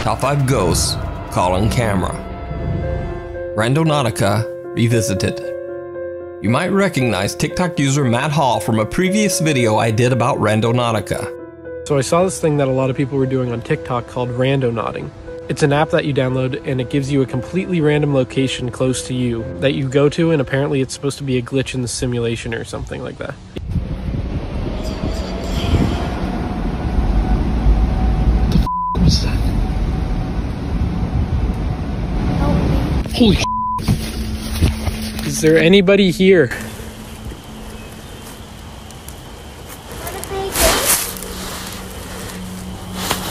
Top 5 Ghosts Caught on Camera. Randallnautica Revisited. You might recognize TikTok user Matt Hall from a previous video I did about Randallnautica. So I saw this thing that a lot of people were doing on TikTok called randonauting. It's an app that you download and it gives you a completely random location close to you that you go to, and apparently it's supposed to be a glitch in the simulation or something like that. What was that? Holy shit. Is there anybody here?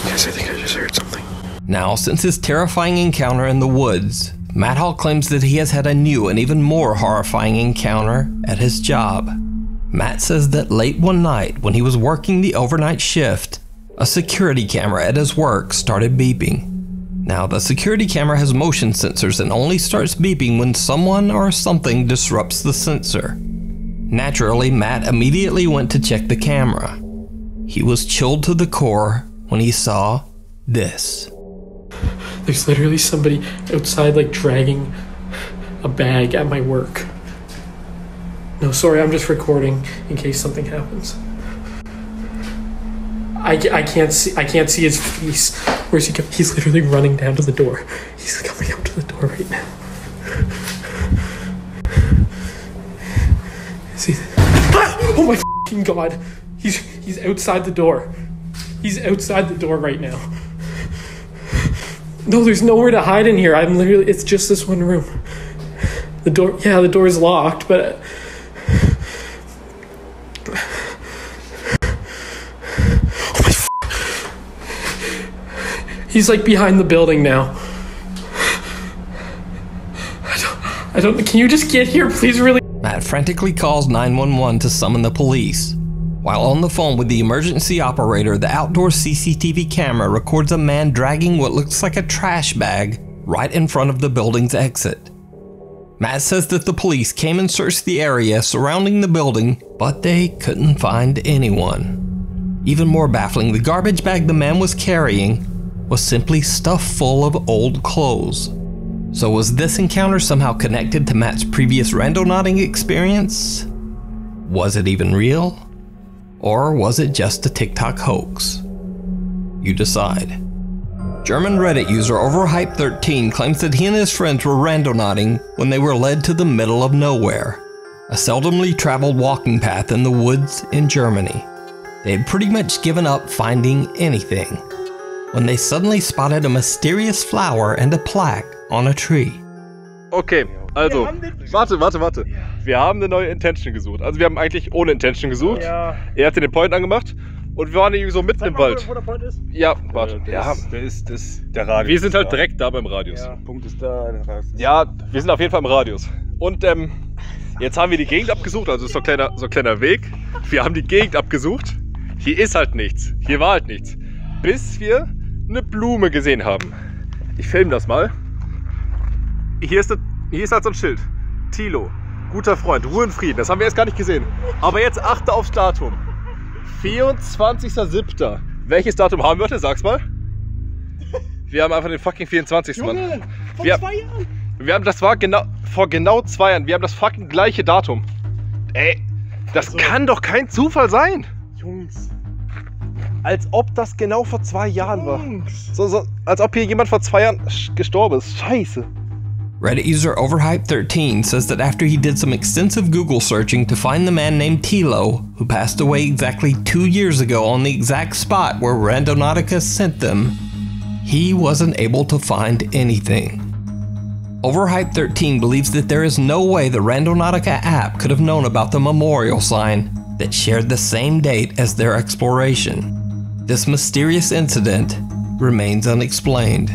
Yes, I think I just heard something. Now, since his terrifying encounter in the woods, Matt Hall claims that he has had a new and even more horrifying encounter at his job. Matt says that late one night, when he was working the overnight shift, a security camera at his work started beeping. Now, the security camera has motion sensors and only starts beeping when someone or something disrupts the sensor. Naturally, Matt immediately went to check the camera. He was chilled to the core when he saw this. There's literally somebody outside, like, dragging a bag at my work. No, sorry, I'm just recording in case something happens. I can't see his face. Where's he going? He's literally running down to the door. He's coming up to the door right now. See? Ah! Oh my fucking god! He's outside the door. He's outside the door right now. No, there's nowhere to hide in here. It's just this one room. The door is locked, but oh my he's like behind the building now. I don't can you just get here, please, really? Matt frantically calls 911 to summon the police. While on the phone with the emergency operator, the outdoor CCTV camera records a man dragging what looks like a trash bag right in front of the building's exit. Matt says that the police came and searched the area surrounding the building, but they couldn't find anyone. Even more baffling, the garbage bag the man was carrying was simply stuffed full of old clothes. So was this encounter somehow connected to Matt's previous randonauting experience? Was it even real? Or was it just a TikTok hoax? You decide. German Reddit user Overhype13 claims that he and his friends were randonauting when they were led to the middle of nowhere, a seldomly traveled walking path in the woods in Germany. They had pretty much given up finding anything when they suddenly spotted a mysterious flower and a plaque on a tree. Okay, also, warte. Wir haben eine neue Intention gesucht. Also wir haben eigentlich ohne Intention gesucht. Ja. Er hatte den Point angemacht und wir waren irgendwie so mitten im Wald. Wo der Point ist? Ja, warte. Der ist der Radius. Wir sind halt direkt da beim Radius. Ja, Punkt ist da. Ja, wir sind auf jeden Fall im Radius. Und jetzt haben wir die Gegend abgesucht, also so ein kleiner Weg. Wir haben die Gegend abgesucht. Hier ist halt nichts. Hier war halt nichts. Bis wir eine Blume gesehen haben. Ich filme das mal. Hier ist halt so ein Schild. Thilo. Guter Freund, Ruhe und Frieden. Das haben wir jetzt gar nicht gesehen. Aber jetzt achte aufs Datum. 24.07. Welches Datum haben wir heute? Sag's mal. Wir haben einfach den fucking 24. Junge, Mann. vor 2 Jahren. Das war vor genau 2 Jahren. Wir haben das fucking gleiche Datum. Ey, das kann doch kein Zufall sein. Jungs. Als ob das genau vor 2 Jahren war. So, als ob hier jemand vor 2 Jahren gestorben ist. Scheiße. Reddit user Overhype13 says that after he did some extensive Google searching to find the man named Thilo, who passed away exactly 2 years ago on the exact spot where Randallnautica sent them, he wasn't able to find anything. Overhype13 believes that there is no way the Randallnautica app could have known about the memorial sign that shared the same date as their exploration. This mysterious incident remains unexplained.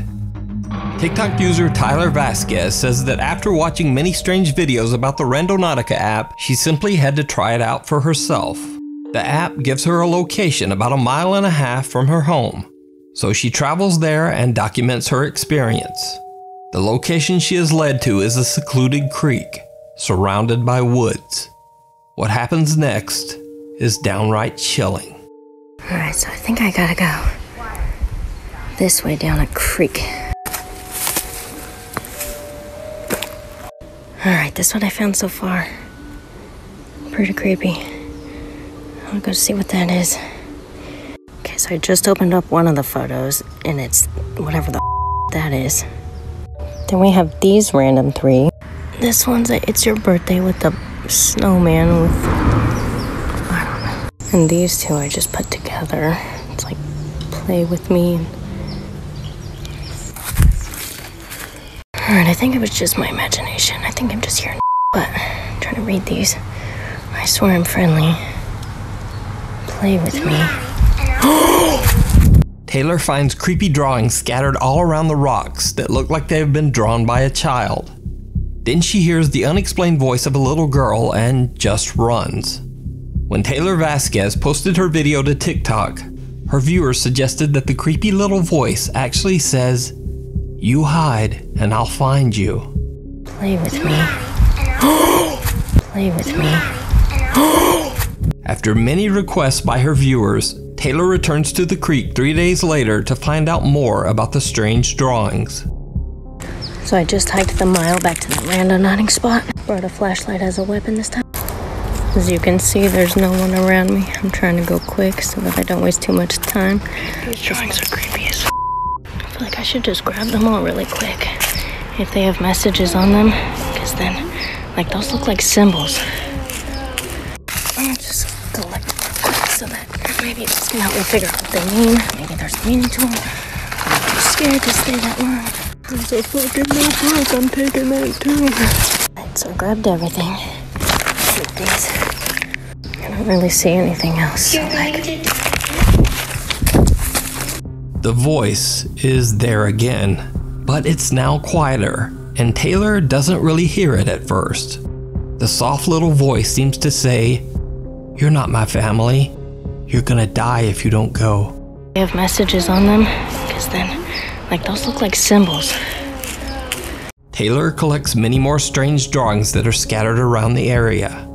TikTok user Tyler Vasquez says that after watching many strange videos about the Randallnautica app, she simply had to try it out for herself. The app gives her a location about 1.5 miles from her home, so she travels there and documents her experience. The location she is led to is a secluded creek, surrounded by woods. What happens next is downright chilling. Alright, so I think I gotta go. this way down a creek. Alright, this is what I found so far. Pretty creepy. I'll go see what that is. Okay, so I just opened up one of the photos, and it's whatever the that is. Then we have these random three. This one's a It's Your Birthday with the snowman with, I don't know. And these two I just put together. It's like, play with me. Alright, I think it was just my imagination. I think I'm just hearing but I'm trying to read these. I swear I'm friendly. Play with me. Taylor finds creepy drawings scattered all around the rocks that look like they have been drawn by a child. Then she hears the unexplained voice of a little girl and just runs. When Taylor Vasquez posted her video to TikTok, her viewers suggested that the creepy little voice actually says, "You hide and I'll find you." Play with me. Play with me. After many requests by her viewers, Taylor returns to the creek 3 days later to find out more about the strange drawings. So I just hiked the mile back to the Randallnautica spot. Brought a flashlight as a weapon this time. As you can see, there's no one around me. I'm trying to go quick so that I don't waste too much time. These drawings are creepy as I feel like I should just grab them all really quick. If they have messages on them, because then, like, those look like symbols. I'll just collect them quick so that maybe this can help me figure out what they mean. Maybe there's meaning to them. I'm too scared to stay that long. There's a fucking notebook. I'm taking that too. Right, so I grabbed everything. Keep these. I don't really see anything else. So like, the voice is there again, but it's now quieter, and Taylor doesn't really hear it at first. The soft little voice seems to say, "You're not my family. You're gonna die if you don't go." they have messages on them, because then, like, those look like symbols. Taylor collects many more strange drawings that are scattered around the area.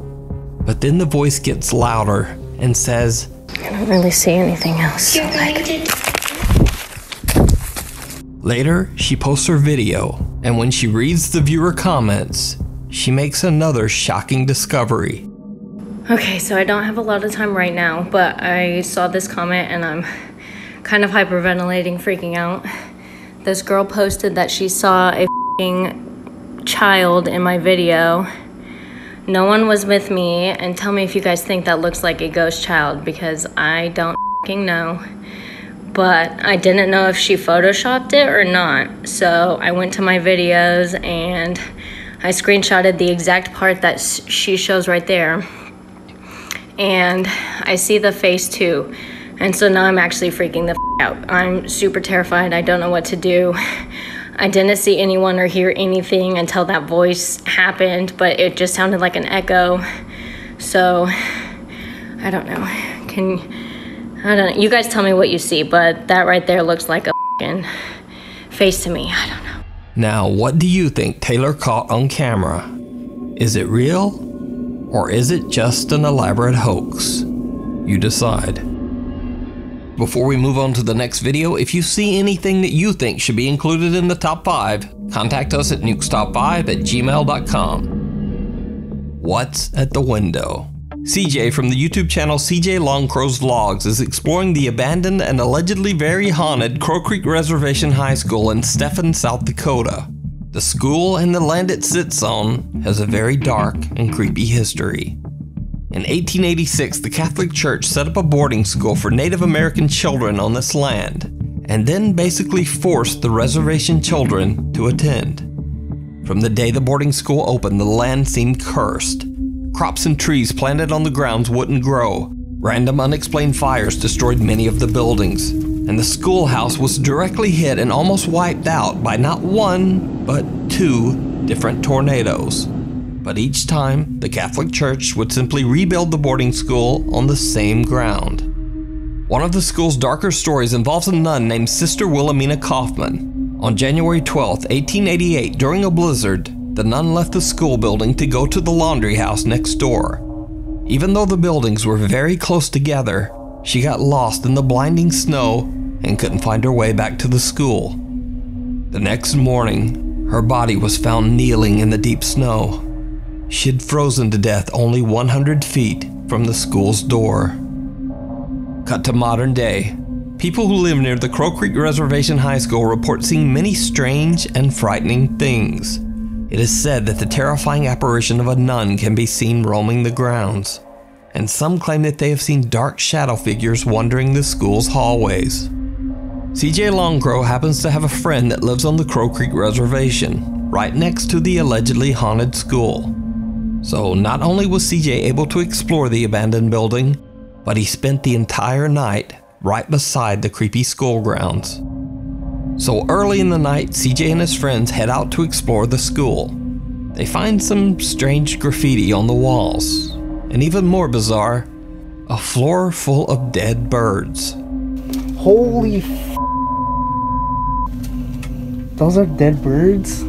But then the voice gets louder and says, I don't really see anything else. So like, later, she posts her video, and when she reads the viewer comments, she makes another shocking discovery. okay, so I don't have a lot of time right now, but I saw this comment and I'm kind of hyperventilating, freaking out. This girl posted that she saw a f***ing child in my video. No one was with me, and tell me if you guys think that looks like a ghost child, because I don't f***ing know. But I didn't know if she photoshopped it or not. So I went to my videos and I screenshotted the exact part that she shows right there. And I see the face too. And so now I'm actually freaking the f*** out. I'm super terrified. I don't know what to do. I didn't see anyone or hear anything until that voice happened, but it just sounded like an echo. So I don't know. I don't know. You guys tell me what you see, but that right there looks like a f***ing face to me. I don't know. Now, what do you think Taylor caught on camera? Is it real? Or is it just an elaborate hoax? You decide. Before we move on to the next video, if you see anything that you think should be included in the top 5, contact us at nukestop5@gmail.com. What's at the window? CJ from the YouTube channel CJ Longcrow's Vlogs is exploring the abandoned and allegedly very haunted Crow Creek Reservation High School in Stephan, South Dakota. The school and the land it sits on has a very dark and creepy history. In 1886, the Catholic Church set up a boarding school for Native American children on this land, and then basically forced the reservation children to attend. From the day the boarding school opened, the land seemed cursed. Crops and trees planted on the grounds wouldn't grow. Random unexplained fires destroyed many of the buildings, and the schoolhouse was directly hit and almost wiped out by not one, but 2 different tornadoes. But each time, the Catholic Church would simply rebuild the boarding school on the same ground. One of the school's darker stories involves a nun named Sister Wilhelmina Kaufman. On January 12, 1888, during a blizzard, the nun left the school building to go to the laundry house next door. Even though the buildings were very close together, she got lost in the blinding snow and couldn't find her way back to the school. The next morning, her body was found kneeling in the deep snow. She'd frozen to death only 100 feet from the school's door. Cut to modern day. People who live near the Crow Creek Reservation High School report seeing many strange and frightening things. It is said that the terrifying apparition of a nun can be seen roaming the grounds, and some claim that they have seen dark shadow figures wandering the school's hallways. CJ Longcrow happens to have a friend that lives on the Crow Creek Reservation, right next to the allegedly haunted school. So not only was CJ able to explore the abandoned building, but he spent the entire night right beside the creepy school grounds. So early in the night, CJ and his friends head out to explore the school. They find some strange graffiti on the walls, and even more bizarre, a floor full of dead birds. Holy f***. Those are dead birds?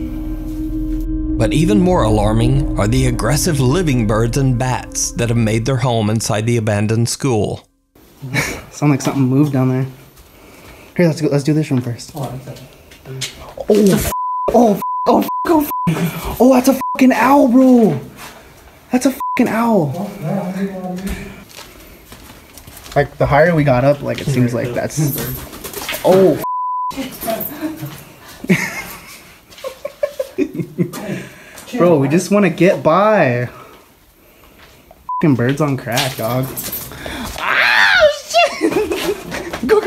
But even more alarming are the aggressive living birds and bats that have made their home inside the abandoned school. Sound like something moved down there. Here, let's go. Let's do this room first. Oh, that's a fucking owl, bro. That's a fucking owl. Like, the higher we got up, like, it seems like that's... Oh, bro, we just want to get by. Fucking birds on crack, dog. Ah, shit! Go.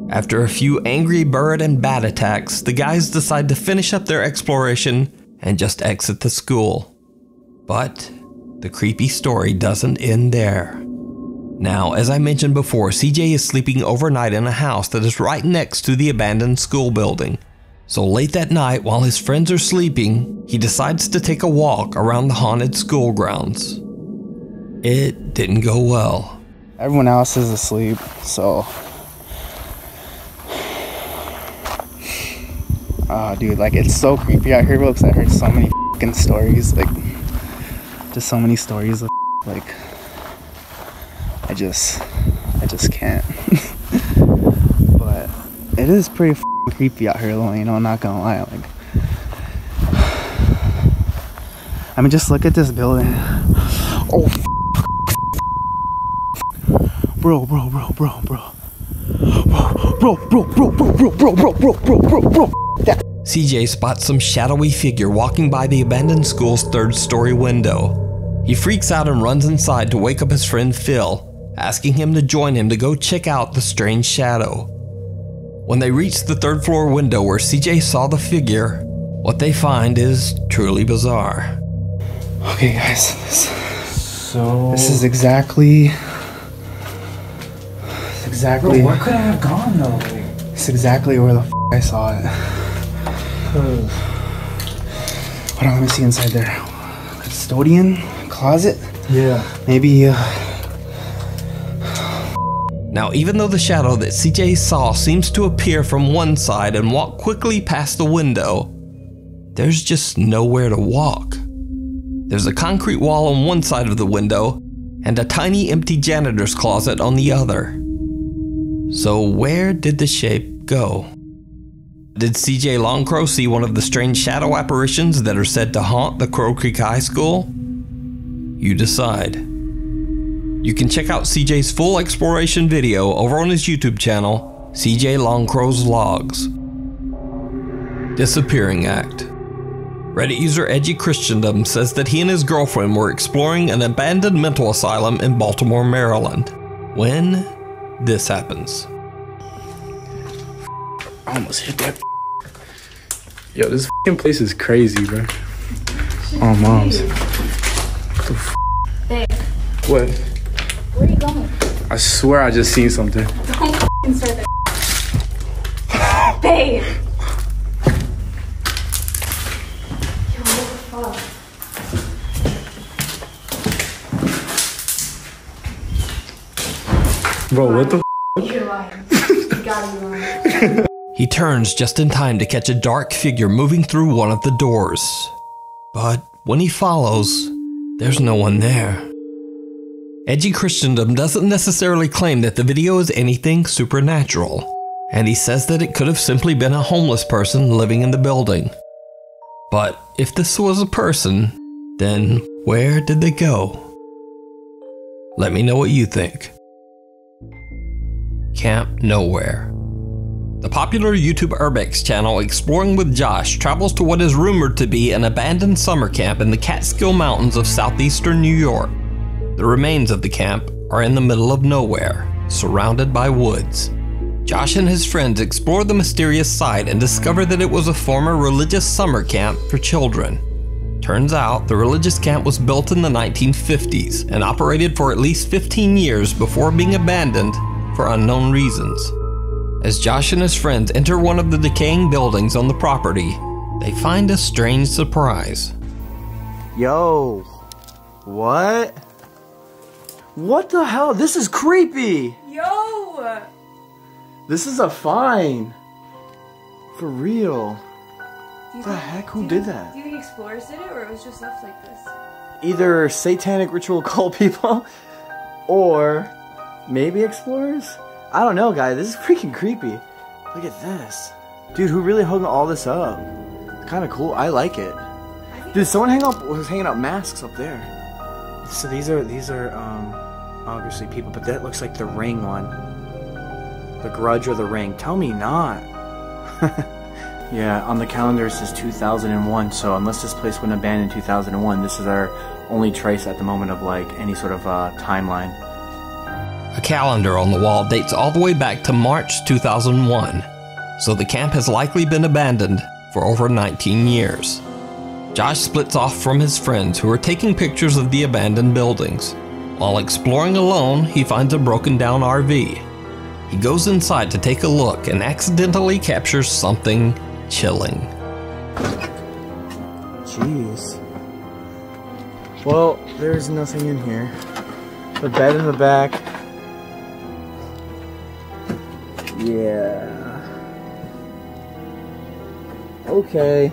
After a few angry bird and bat attacks, the guys decide to finish up their exploration and just exit the school. But the creepy story doesn't end there. Now, as I mentioned before, CJ is sleeping overnight in a house that is right next to the abandoned school building. So late that night, while his friends are sleeping, he decides to take a walk around the haunted school grounds. It didn't go well. Everyone else is asleep, so... Oh, dude, like, it's so creepy out here, bro, because I heard so many fucking stories, like, just so many stories of, like, I just can't. But it is pretty fucking creepy out here, though, you know, I'm not gonna lie, like, I mean, just look at this building. Oh, bro. CJ spots some shadowy figure walking by the abandoned school's third-story window. He freaks out and runs inside to wake up his friend Phil, asking him to join him to go check out the strange shadow. When they reach the third-floor window where CJ saw the figure, what they find is truly bizarre. Okay, guys, this is exactly... Bro, where could I have gone though? It's exactly where the I saw it. Hold on, let me see inside there. Custodian? Closet? Yeah. Maybe, Now, even though the shadow that CJ saw seems to appear from one side and walk quickly past the window, there's just nowhere to walk. There's a concrete wall on one side of the window and a tiny empty janitor's closet on the other. So where did the shape go? Did CJ Longcrow see one of the strange shadow apparitions that are said to haunt the Crow Creek High School? You decide. You can check out CJ's full exploration video over on his YouTube channel, CJ Longcrow's Logs. Disappearing Act. Reddit user Edgy Christendom says that he and his girlfriend were exploring an abandoned mental asylum in Baltimore, Maryland, when this happens. I almost hit that. Yo, this fucking place is crazy, bro. Oh, moms. What the f? Babe, What? where are you going? I swear I just seen something. Don't f***ing start that. Babe! Yo, what the fuck? Bro, what the f? You're lying. You gotta be lying. He turns just in time to catch a dark figure moving through one of the doors. But when he follows, there's no one there. Edgy Christendom doesn't necessarily claim that the video is anything supernatural, and he says that it could have simply been a homeless person living in the building. But if this was a person, then where did they go? Let me know what you think. Camp Nowhere. The popular YouTube Urbex channel Exploring with Josh travels to what is rumored to be an abandoned summer camp in the Catskill Mountains of southeastern New York. The remains of the camp are in the middle of nowhere, surrounded by woods. Josh and his friends explore the mysterious site and discover that it was a former religious summer camp for children. Turns out, the religious camp was built in the 1950s and operated for at least 15 years before being abandoned for unknown reasons. As Josh and his friends enter one of the decaying buildings on the property, they find a strange surprise. Yo, what? What the hell? This is creepy! Yo! This is a fine. For real. What the heck? Who did that? Do you think explorers did it, or it was just left like this? Either satanic ritual cult people, or maybe explorers? I don't know, guys. This is freaking creepy. Look at this. Dude, who really hung all this up? Kind of cool. I like it. Dude, someone was hanging up masks up there. So these are obviously people, but that looks like the Ring one. The Grudge or the Ring. Tell me not. Yeah, on the calendar it says 2001, so unless this place went abandoned in 2001, this is our only trace at the moment of like any sort of timeline. A calendar on the wall dates all the way back to March 2001, so the camp has likely been abandoned for over 19 years. Josh splits off from his friends who are taking pictures of the abandoned buildings. While exploring alone, he finds a broken down RV. He goes inside to take a look and accidentally captures something chilling. Jeez. Well, there's nothing in here. The bed in the back. Yeah. Okay.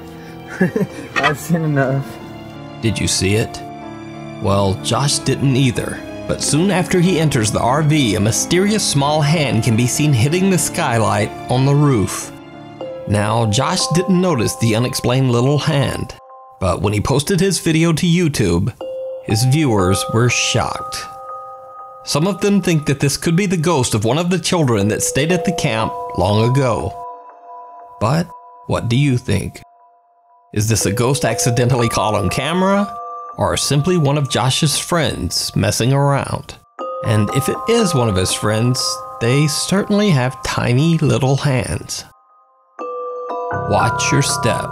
I've seen enough. Did you see it? Well, Josh didn't either. But soon after he enters the RV, a mysterious small hand can be seen hitting the skylight on the roof. Now, Josh didn't notice the unexplained little hand, but when he posted his video to YouTube, his viewers were shocked. Some of them think that this could be the ghost of one of the children that stayed at the camp long ago. But what do you think? Is this a ghost accidentally caught on camera? Or simply one of Josh's friends messing around? And if it is one of his friends, they certainly have tiny little hands. Watch your step.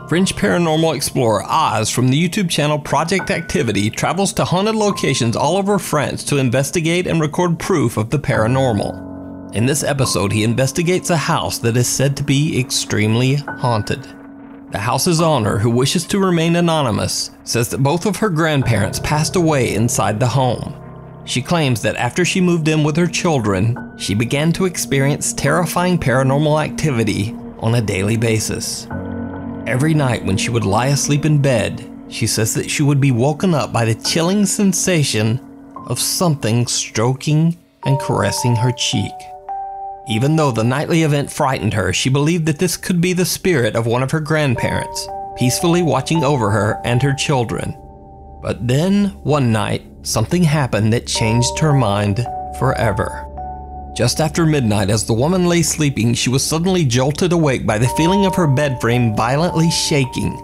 French Paranormal Explorer Oz from the YouTube channel Project Activity travels to haunted locations all over France to investigate and record proof of the paranormal. In this episode, he investigates a house that is said to be extremely haunted. The house's owner, who wishes to remain anonymous, says that both of her grandparents passed away inside the home. She claims that after she moved in with her children, she began to experience terrifying paranormal activity on a daily basis. Every night when she would lie asleep in bed, she says that she would be woken up by the chilling sensation of something stroking and caressing her cheek. Even though the nightly event frightened her, she believed that this could be the spirit of one of her grandparents, peacefully watching over her and her children. But then, one night, something happened that changed her mind forever. Just after midnight, as the woman lay sleeping, she was suddenly jolted awake by the feeling of her bed frame violently shaking.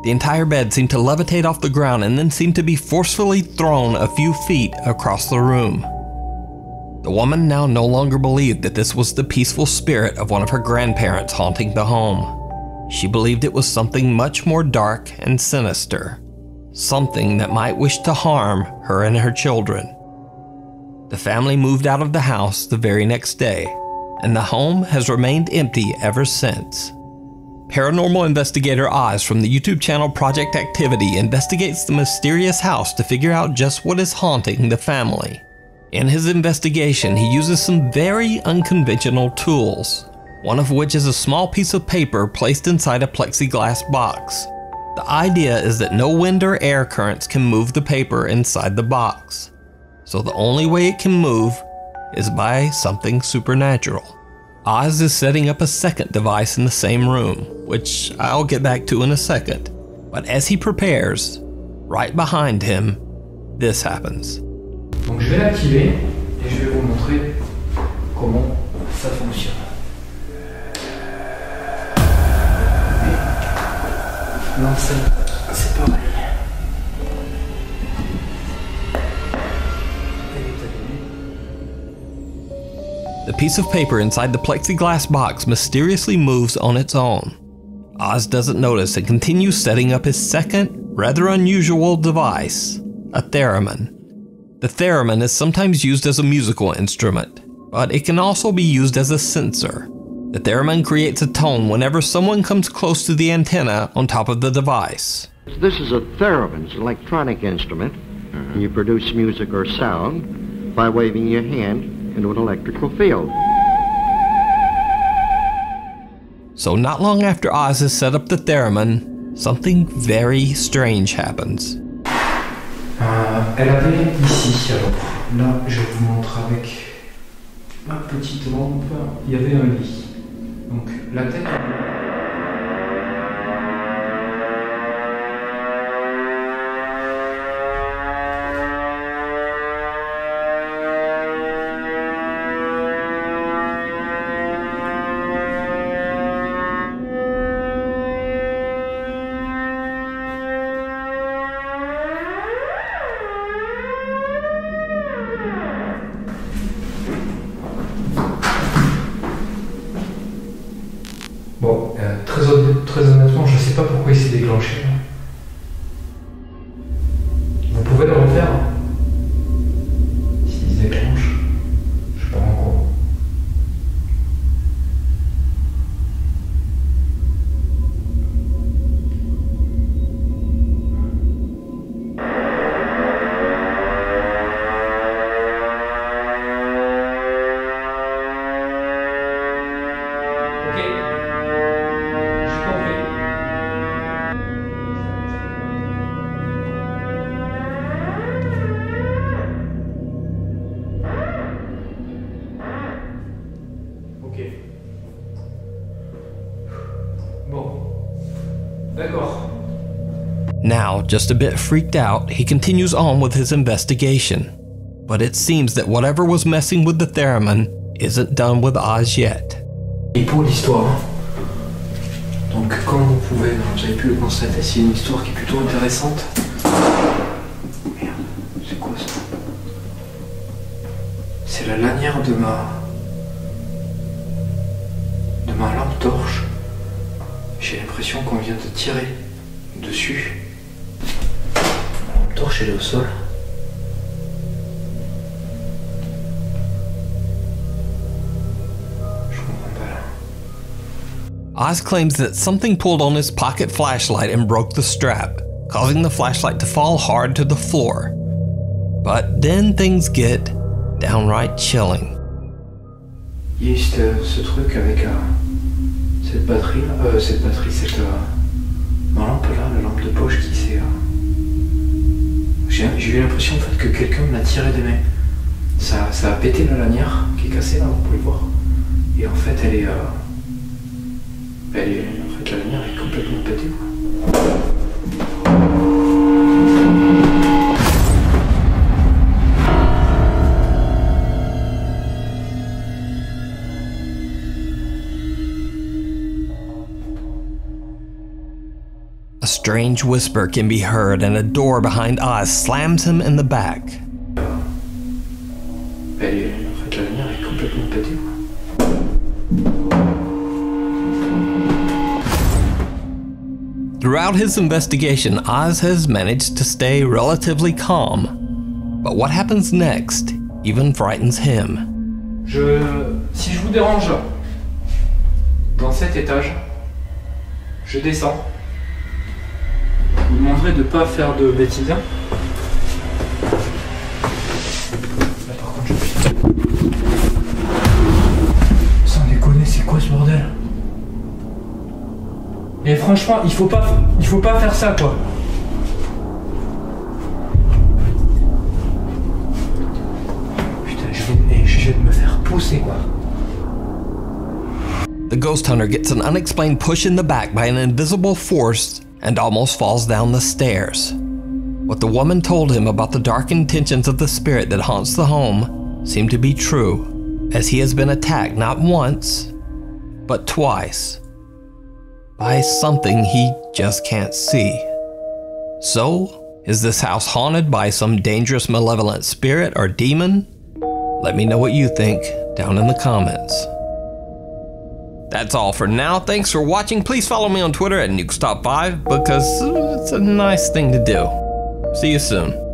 The entire bed seemed to levitate off the ground and then seemed to be forcefully thrown a few feet across the room. The woman now no longer believed that this was the peaceful spirit of one of her grandparents haunting the home. She believed it was something much more dark and sinister, something that might wish to harm her and her children. The family moved out of the house the very next day, and the home has remained empty ever since. Paranormal investigator Oz from the YouTube channel Project Activity investigates the mysterious house to figure out just what is haunting the family. In his investigation, he uses some very unconventional tools, one of which is a small piece of paper placed inside a plexiglass box. The idea is that no wind or air currents can move the paper inside the box. so the only way it can move is by something supernatural. Oz is setting up a second device in the same room, which I'll get back to in a second. But as he prepares, right behind him, this happens. Donc je vais l'activer et je vais vous montrer comment ça fonctionne. Non, c'est pareil. The piece of paper inside the plexiglass box mysteriously moves on its own. Oz doesn't notice and continues setting up his second, rather unusual device, a theremin. The theremin is sometimes used as a musical instrument, but it can also be used as a sensor. The theremin creates a tone whenever someone comes close to the antenna on top of the device. This is a theremin, it's an electronic instrument. And you produce music or sound by waving your hand into an electrical field. So not long after Oz has set up the theremin, something very strange happens. Elle avait ici, alors là je vous montre avec ma petite lampe, il y avait un lit. Donc la tête... Bon, très honnêtement, je sais pas pourquoi il s'est déclenché. Vous pouvez le refaire s'il se déclenche. Je sais pas encore. Now, just a bit freaked out, he continues on with his investigation. But it seems that whatever was messing with the theremin isn't done with Oz yet. Et pour l'histoire, donc comme vous avez pu le constater, c'est une histoire qui est plutôt intéressante. Merde, c'est quoi ça? C'est la lanière de ma lampe torche. J'ai l'impression qu'on vient de tirer dessus. La lampe torche elle est au sol. Oz claims that something pulled on his pocket flashlight and broke the strap, causing the flashlight to fall hard to the floor. But then things get downright chilling. Il y a eu ce truc avec cette batterie, ma lampe là, la lampe de poche qui s'est... J'ai eu l'impression en fait que quelqu'un me l'a tiré des mains. Ça a pété la lanière qui est cassée là, vous pouvez le voir. Et en fait elle est... en fait la lanière est complètement pétée quoi. A strange whisper can be heard and a door behind Oz slams him in the back. En fait la lanière est complètement pétée quoi. Throughout his investigation, Oz has managed to stay relatively calm. But what happens next even frightens him. Si je vous dérange dans cet étage, je descends. Je vous demanderai de ne pas faire de bêtises. Là par contre je suis... Sans déconner, c'est quoi ce bordel? Et franchement, il faut pas faire ça quoi. poussé, quoi. The ghost hunter gets an unexplained push in the back by an invisible force and almost falls down the stairs. What the woman told him about the dark intentions of the spirit that haunts the home seemed to be true, as he has been attacked not once, but twice, by something he just can't see. So, is this house haunted by some dangerous malevolent spirit or demon? Let me know what you think down in the comments. That's all for now. Thanks for watching. Please follow me on Twitter at Nuke Top 5 because it's a nice thing to do. See you soon.